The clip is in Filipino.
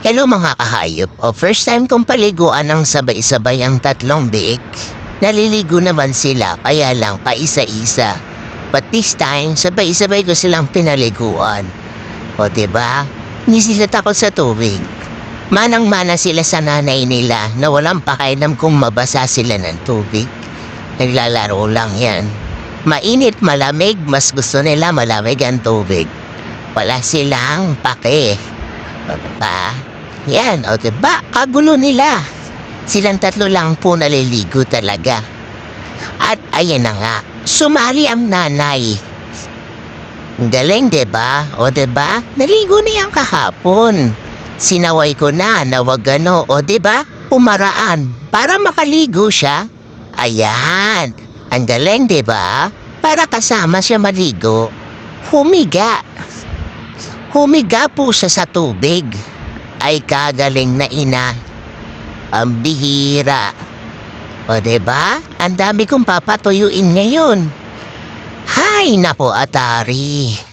Hello mga kahayop. First time kong paliguan ng sabay-sabay ang tatlong biik. Naliligo naman sila, kaya lang paisa-isa. But this time, sabay-sabay ko silang pinaliguan. Diba? Hindi sila takot sa tubig. Manang-mana sila sa nanay nila na walang pakialam kung mabasa sila ng tubig. Naglalaro lang yan. Mainit, malamig, mas gusto nila malamig ang tubig. Wala silang pake. Diba? Yan, diba? Kagulo nila. Silang tatlo lang po naliligo talaga. At ayan na nga, sumali ang nanay. Galing, diba? Diba? Naligo na yan kahapon. Sinaway ko na wag ano, diba? Pumaraan para makaligo siya. Ayan, ang galing, diba? Para kasama siya maligo. Humiga po siya sa tubig. Ay kagaling na ina. Ang bihira. Diba? Ang dami kong papatuyuin ngayon. Hay nako, Atari.